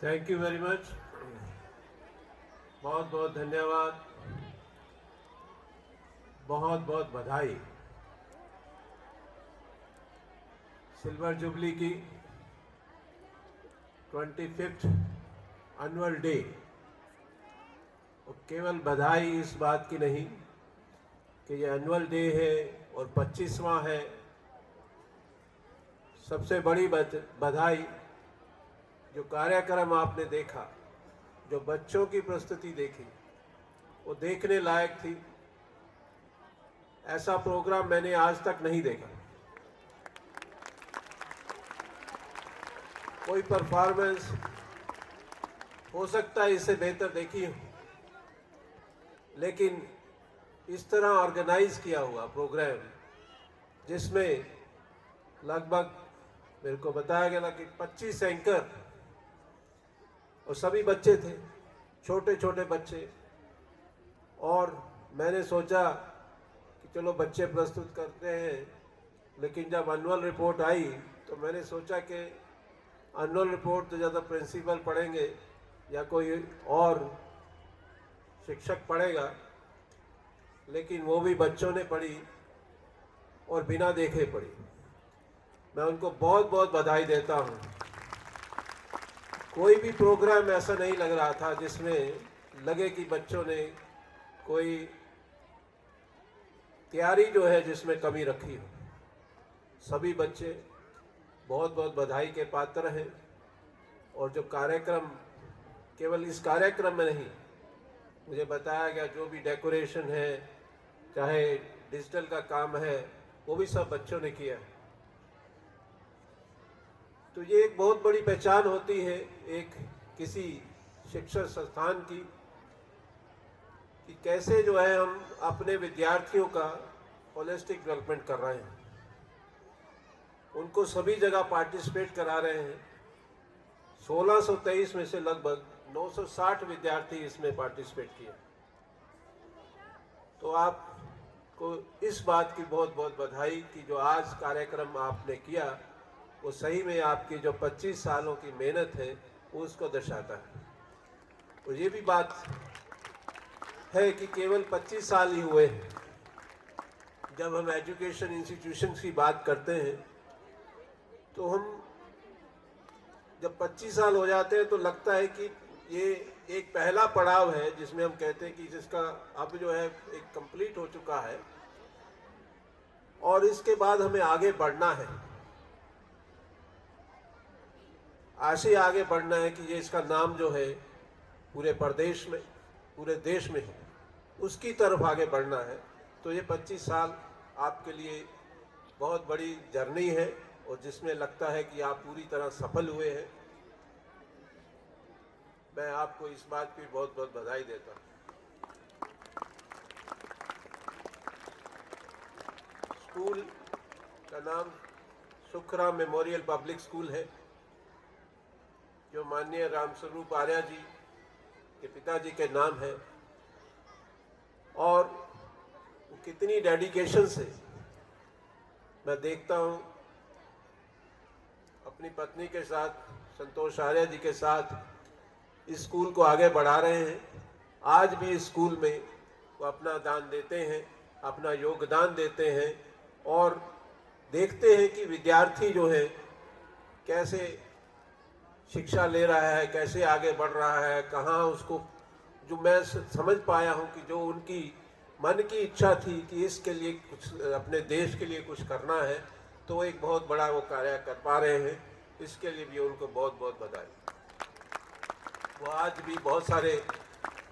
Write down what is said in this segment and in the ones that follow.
Thank you very much. बहुत बहुत धन्यवाद, बहुत बहुत बधाई। सिल्वर जुबली की 25th एनुअल डे, और केवल बधाई इस बात की नहीं कि ये एनुअल डे है और 25वां है। सबसे बड़ी बधाई जो कार्यक्रम आपने देखा, जो बच्चों की प्रस्तुति देखी, वो देखने लायक थी। ऐसा प्रोग्राम मैंने आज तक नहीं देखा। कोई परफॉर्मेंस हो सकता है इससे बेहतर देखी हो, लेकिन इस तरह ऑर्गेनाइज किया हुआ प्रोग्राम जिसमें लगभग मेरे को बताया गया कि 25 एंकर और सभी बच्चे थे, छोटे छोटे बच्चे। और मैंने सोचा कि चलो बच्चे प्रस्तुत करते हैं, लेकिन जब एनुअल रिपोर्ट आई तो मैंने सोचा कि एनुअल रिपोर्ट तो ज़्यादा प्रिंसिपल पढ़ेंगे या कोई और शिक्षक पढ़ेगा, लेकिन वो भी बच्चों ने पढ़ी और बिना देखे पढ़ी। मैं उनको बहुत बहुत बधाई देता हूँ। कोई भी प्रोग्राम ऐसा नहीं लग रहा था जिसमें लगे कि बच्चों ने कोई तैयारी जो है जिसमें कमी रखी हो। सभी बच्चे बहुत बहुत बधाई के पात्र हैं। और जो कार्यक्रम, केवल इस कार्यक्रम में नहीं, मुझे बताया गया जो भी डेकोरेशन है, चाहे डिजिटल का काम है, वो भी सब बच्चों ने किया है। तो ये एक बहुत बड़ी पहचान होती है एक किसी शिक्षण संस्थान की, कि कैसे जो है हम अपने विद्यार्थियों का होलिस्टिक डेवलपमेंट कर रहे हैं, उनको सभी जगह पार्टिसिपेट करा रहे हैं। 1623 में से लगभग 960 विद्यार्थी इसमें पार्टिसिपेट किए। तो आपको इस बात की बहुत बहुत बधाई कि जो आज कार्यक्रम आपने किया वो सही में आपकी जो 25 सालों की मेहनत है वो उसको दर्शाता है। और ये भी बात है कि केवल 25 साल ही हुए हैं। जब हम एजुकेशन इंस्टीट्यूशंस की बात करते हैं तो हम जब 25 साल हो जाते हैं तो लगता है कि ये एक पहला पड़ाव है जिसमें हम कहते हैं कि जिसका अब जो है एक कंप्लीट हो चुका है, और इसके बाद हमें आगे बढ़ना है। ऐसे आगे बढ़ना है कि ये इसका नाम जो है पूरे प्रदेश में, पूरे देश में है, उसकी तरफ आगे बढ़ना है। तो ये 25 साल आपके लिए बहुत बड़ी जर्नी है और जिसमें लगता है कि आप पूरी तरह सफल हुए हैं। मैं आपको इस बात की बहुत बहुत बधाई देता हूँ। स्कूल का नाम सुखराम मेमोरियल पब्लिक स्कूल है, जो माननीय रामस्वरूप आर्या जी के पिताजी के नाम है। और कितनी डेडिकेशन से मैं देखता हूँ, अपनी पत्नी के साथ, संतोष आर्या जी के साथ इस स्कूल को आगे बढ़ा रहे हैं। आज भी इस स्कूल में वो अपना दान देते हैं, अपना योगदान देते हैं, और देखते हैं कि विद्यार्थी जो है कैसे शिक्षा ले रहा है, कैसे आगे बढ़ रहा है, कहाँ उसको, जो मैं समझ पाया हूँ कि जो उनकी मन की इच्छा थी कि इसके लिए कुछ, अपने देश के लिए कुछ करना है, तो एक बहुत बड़ा वो कार्य कर पा रहे हैं। इसके लिए भी उनको बहुत बहुत बधाई। वो आज भी बहुत सारे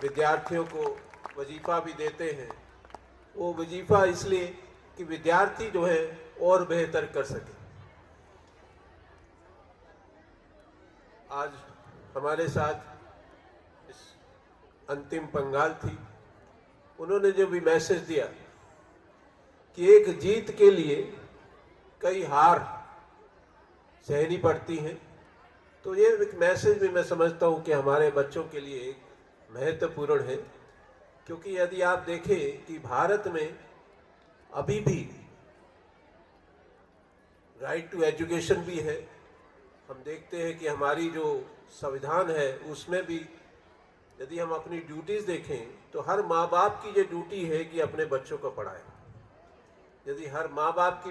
विद्यार्थियों को वजीफ़ा भी देते हैं। वो वजीफ़ा इसलिए कि विद्यार्थी जो है और बेहतर कर सके। आज हमारे साथ इस अंतिम पंगाल थी, उन्होंने जो भी मैसेज दिया कि एक जीत के लिए कई हार सहनी पड़ती हैं, तो ये एक मैसेज भी मैं समझता हूँ कि हमारे बच्चों के लिए एक महत्वपूर्ण है। क्योंकि यदि आप देखें कि भारत में अभी भी राइट टू एजुकेशन भी है, हम देखते हैं कि हमारी जो संविधान है उसमें भी यदि हम अपनी ड्यूटीज़ देखें तो हर माँ बाप की ये ड्यूटी है कि अपने बच्चों को पढ़ाए। यदि हर माँ बाप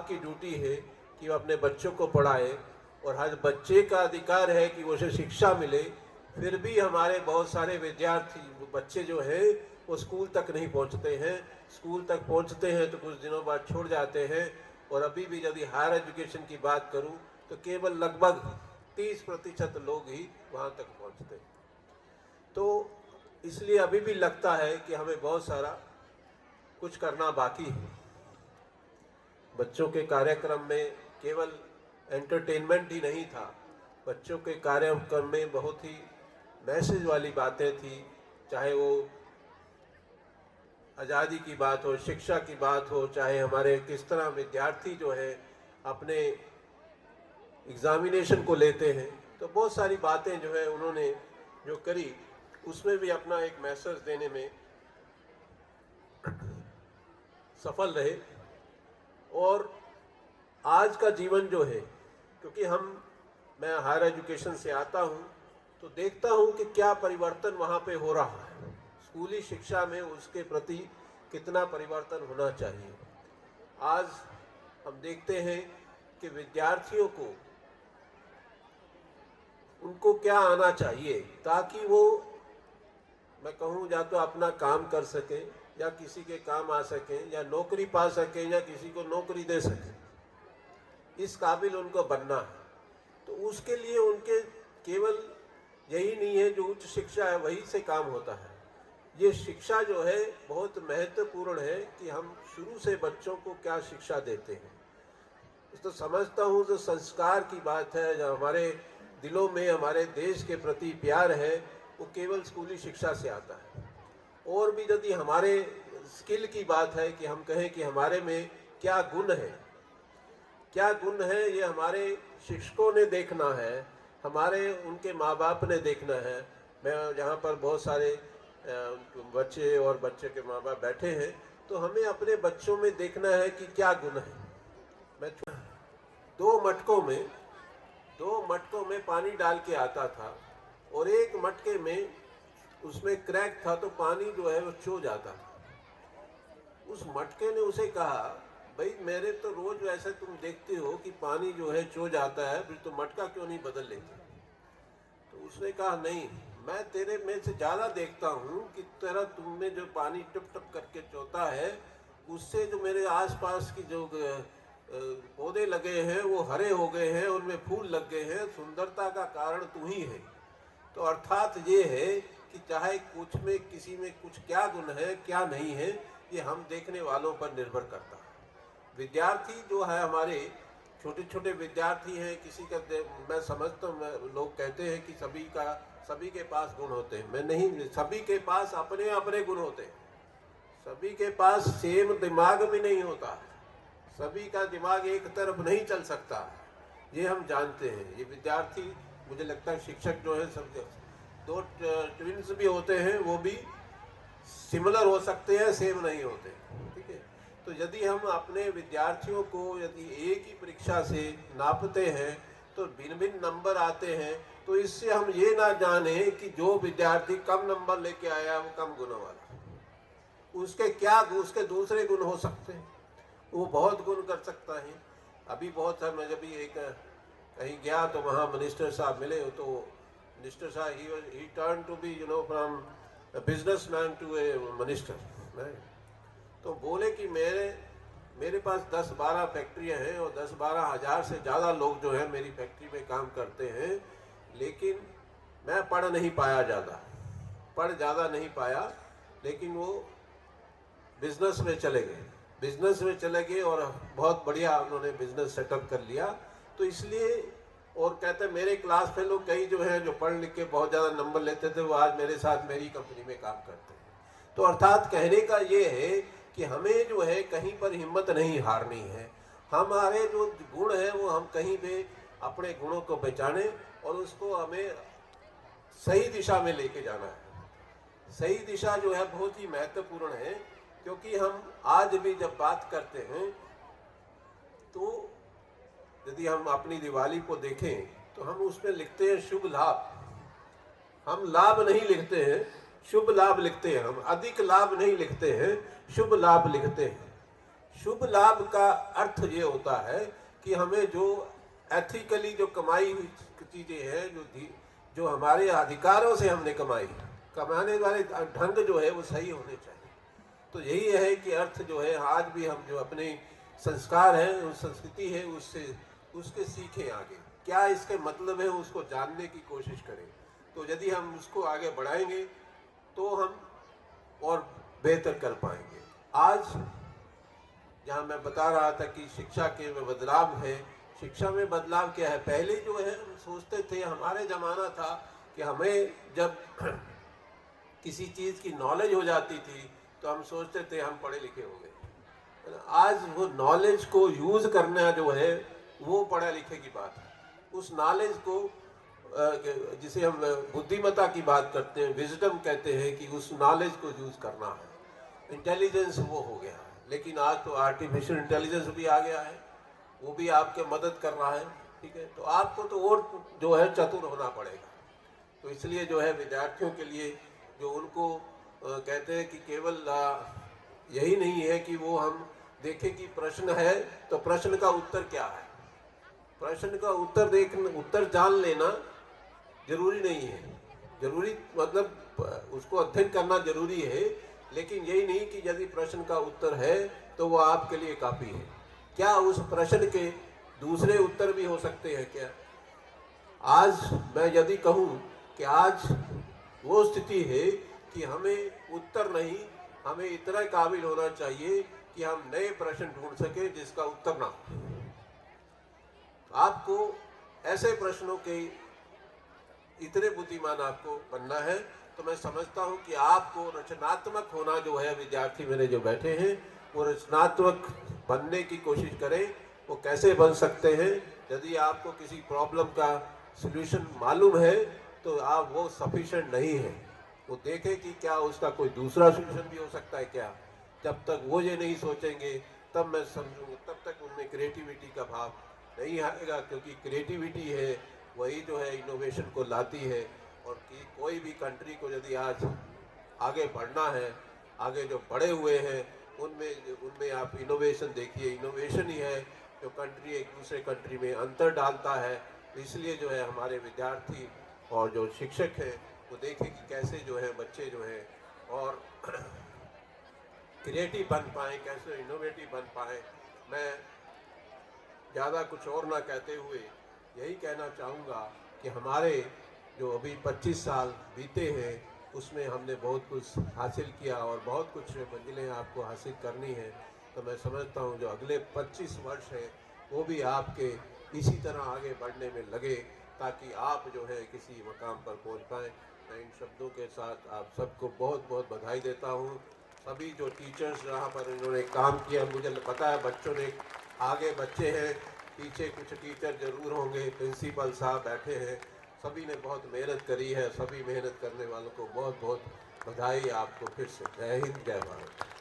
की ड्यूटी है कि वो अपने बच्चों को पढ़ाए और हर बच्चे का अधिकार है कि उसे शिक्षा मिले, फिर भी हमारे बहुत सारे विद्यार्थी बच्चे जो हैं वो स्कूल तक नहीं पहुंचते हैं। स्कूल तक पहुंचते हैं तो कुछ दिनों बाद छोड़ जाते हैं। और अभी भी यदि हायर एजुकेशन की बात करूं तो केवल लगभग 30% लोग ही वहां तक पहुंचते हैं। तो इसलिए अभी भी लगता है कि हमें बहुत सारा कुछ करना बाकी है। बच्चों के कार्यक्रम में केवल एंटरटेनमेंट ही नहीं था, बच्चों के कार्यक्रम में बहुत ही मैसेज वाली बातें थी, चाहे वो आज़ादी की बात हो, शिक्षा की बात हो, चाहे हमारे किस तरह विद्यार्थी जो है अपने एग्जामिनेशन को लेते हैं। तो बहुत सारी बातें जो है उन्होंने जो करी उसमें भी अपना एक मैसेज देने में सफल रहे। और आज का जीवन जो है, क्योंकि मैं हायर एजुकेशन से आता हूँ तो देखता हूँ कि क्या परिवर्तन वहाँ पे हो रहा है, स्कूली शिक्षा में उसके प्रति कितना परिवर्तन होना चाहिए। आज हम देखते हैं कि विद्यार्थियों को उनको क्या आना चाहिए ताकि वो, मैं कहूँ, या तो अपना काम कर सके या किसी के काम आ सके या नौकरी पा सके या किसी को नौकरी दे सके, इस काबिल उनको बनना है। तो उसके लिए उनके केवल यही नहीं है जो उच्च शिक्षा है वही से काम होता है। ये शिक्षा जो है बहुत महत्वपूर्ण है कि हम शुरू से बच्चों को क्या शिक्षा देते हैं। तो समझता हूँ जो संस्कार की बात है, जो हमारे दिलों में हमारे देश के प्रति प्यार है, वो केवल स्कूली शिक्षा से आता है। और भी यदि हमारे स्किल की बात है कि हम कहें कि हमारे में क्या गुण है, क्या गुण है, ये हमारे शिक्षकों ने देखना है, हमारे उनके माँ बाप ने देखना है। मैं यहाँ पर बहुत सारे बच्चे और बच्चे के माँ बाप बैठे हैं, तो हमें अपने बच्चों में देखना है कि क्या गुण है। मैं दो मटकों में पानी डाल के आता था और एक मटके में उसमें क्रैक था तो पानी जो है वो चो जाता था। उस मटके ने उसे कहा, भाई मेरे तो रोज वैसे तुम देखते हो कि पानी जो है चो जाता है, फिर तो मटका क्यों नहीं बदल लेते? तो उसने कहा, नहीं, मैं तेरे में से ज़्यादा देखता हूँ कि तेरा तुम में जो पानी टप टप करके चोता है, उससे जो मेरे आसपास की जो पौधे लगे हैं वो हरे हो गए हैं, उनमें फूल लग गए हैं, सुंदरता का कारण तू ही है। तो अर्थात ये है कि चाहे कुछ में किसी में कुछ क्या गुण है क्या नहीं है, ये हम देखने वालों पर निर्भर करता है। विद्यार्थी जो है हमारे छोटे छोटे विद्यार्थी हैं, किसी का मैं समझता हूँ, लोग कहते हैं कि सभी के पास गुण होते हैं। मैं नहीं, सभी के पास अपने अपने गुण होते हैं, सभी के पास सेम दिमाग भी नहीं होता, सभी का दिमाग एक तरफ नहीं चल सकता, ये हम जानते हैं। ये विद्यार्थी, मुझे लगता है शिक्षक जो है सब, दो ट्विंस भी होते हैं, वो भी सिमिलर हो सकते हैं, सेम नहीं होते, ठीक है। तो यदि हम अपने विद्यार्थियों को यदि एक ही परीक्षा से नापते हैं तो भिन्न भिन्न नंबर आते हैं, तो इससे हम ये ना जाने कि जो विद्यार्थी कम नंबर लेके आया वो कम गुणों वाला, उसके दूसरे गुण हो सकते हैं, वो बहुत गुण कर सकता है। अभी बहुत है, मैं जब भी कहीं गया तो वहाँ मिनिस्टर साहब मिले, तो मिनिस्टर साहब ही turn to be from businessman to a minister. तो बोले कि मेरे पास 10-12 फैक्ट्रियाँ हैं और 10-12 हज़ार से ज़्यादा लोग जो है मेरी फैक्ट्री में काम करते हैं, लेकिन मैं पढ़ ज़्यादा नहीं पाया, लेकिन वो बिजनेस में चले गए और बहुत बढ़िया उन्होंने बिजनेस सेटअप कर लिया। तो इसलिए, और कहते हैं मेरे क्लास फेलो कई जो हैं जो पढ़ लिख के बहुत ज़्यादा नंबर लेते थे, वो आज मेरे साथ मेरी कंपनी में काम करते हैं। तो अर्थात कहने का ये है कि हमें जो है कहीं पर हिम्मत नहीं हारनी है। हमारे जो गुण हैं वो हम कहीं पे अपने गुणों को पहचाने और उसको हमें सही दिशा में लेके जाना है। सही दिशा जो है बहुत ही महत्वपूर्ण है, क्योंकि हम आज भी जब बात करते हैं तो यदि हम अपनी दिवाली को देखें तो हम उसमें लिखते हैं शुभ लाभ। हम लाभ नहीं लिखते हैं, शुभ लाभ लिखते हैं। हम अधिक लाभ नहीं लिखते हैं, शुभ लाभ लिखते हैं। शुभ लाभ का अर्थ ये होता है कि हमें जो एथिकली जो कमाई हुई चीज़ें हैं, जो हमारे अधिकारों से हमने कमाई, कमाने वाले ढंग जो है वो सही होने चाहिए। तो यही है कि अर्थ जो है आज भी हम जो अपने संस्कार हैं, उस संस्कृति है, उसके सीखें आगे, क्या इसके मतलब है उसको जानने की कोशिश करें। तो यदि हम उसको आगे बढ़ाएंगे तो हम और बेहतर कर पाएंगे। आज जहाँ मैं बता रहा था कि शिक्षा के में बदलाव है, शिक्षा में बदलाव क्या है? पहले जो है हम सोचते थे, हमारे ज़माना था कि हमें जब किसी चीज़ की नॉलेज हो जाती थी तो हम सोचते थे हम पढ़े लिखे हो गए। आज वो नॉलेज को यूज़ करना जो है वो पढ़े लिखे की बात है। उस नॉलेज को जिसे हम बुद्धिमत्ता की बात करते हैं, विजडम कहते हैं, कि उस नॉलेज को यूज़ करना है। इंटेलिजेंस वो हो गया है। लेकिन आज तो आर्टिफिशियल इंटेलिजेंस भी आ गया है, वो भी आपके मदद कर रहा है। ठीक है, तो आपको तो और जो है चतुर होना पड़ेगा। तो इसलिए जो है विद्यार्थियों के लिए जो उनको कहते हैं कि केवल यही नहीं है कि वो हम देखें कि प्रश्न है तो प्रश्न का उत्तर क्या है। प्रश्न का उत्तर जान लेना जरूरी नहीं है। जरूरी मतलब उसको अध्ययन करना जरूरी है, लेकिन यही नहीं कि यदि प्रश्न का उत्तर है तो वो आपके लिए काफ़ी है। क्या उस प्रश्न के दूसरे उत्तर भी हो सकते हैं क्या? आज मैं यदि कहूँ कि आज वो स्थिति है कि हमें उत्तर नहीं, हमें इतना काबिल होना चाहिए कि हम नए प्रश्न ढूंढ सके जिसका उत्तर ना हो। आपको ऐसे प्रश्नों के इतने बुद्धिमान आपको बनना है। तो मैं समझता हूं कि आपको रचनात्मक होना जो है, विद्यार्थी मेरे जो बैठे हैं वो रचनात्मक बनने की कोशिश करें। वो कैसे बन सकते हैं? यदि आपको किसी प्रॉब्लम का सलूशन मालूम है तो आप वो सफिशिएंट नहीं है, वो देखें कि क्या उसका कोई दूसरा सलूशन भी हो सकता है क्या। जब तक वो ये नहीं सोचेंगे तब मैं समझूंगा, तब तक उनमें क्रिएटिविटी का भाव नहीं आएगा। क्योंकि क्रिएटिविटी है वही जो है इनोवेशन को लाती है। और कि कोई भी कंट्री को यदि आज आगे बढ़ना है, आगे जो बढ़े हुए हैं उनमें आप इनोवेशन देखिए। इनोवेशन ही है जो कंट्री एक दूसरे कंट्री में अंतर डालता है। इसलिए जो है हमारे विद्यार्थी और जो शिक्षक हैं वो देखें कि कैसे जो है बच्चे जो हैं और क्रिएटिव बन पाएँ, कैसे इनोवेटिव बन पाएँ। मैं ज़्यादा कुछ और ना कहते हुए यही कहना चाहूँगा कि हमारे जो अभी 25 साल बीते हैं उसमें हमने बहुत कुछ हासिल किया और बहुत कुछ मंजिलें आपको हासिल करनी है। तो मैं समझता हूँ जो अगले 25 वर्ष है वो भी आपके इसी तरह आगे बढ़ने में लगे, ताकि आप जो है किसी मकाम पर पहुँच पाएँ। मैं इन शब्दों के साथ आप सबको बहुत बहुत बधाई देता हूँ। सभी जो टीचर्स जहाँ पर इन्होंने काम किया, मुझे पता है बच्चों ने, आगे बच्चे हैं, पीछे कुछ टीचर जरूर होंगे, प्रिंसिपल साहब बैठे हैं, सभी ने बहुत मेहनत करी है। सभी मेहनत करने वालों को बहुत बहुत बधाई। आपको फिर से जय हिंद, जय भारत।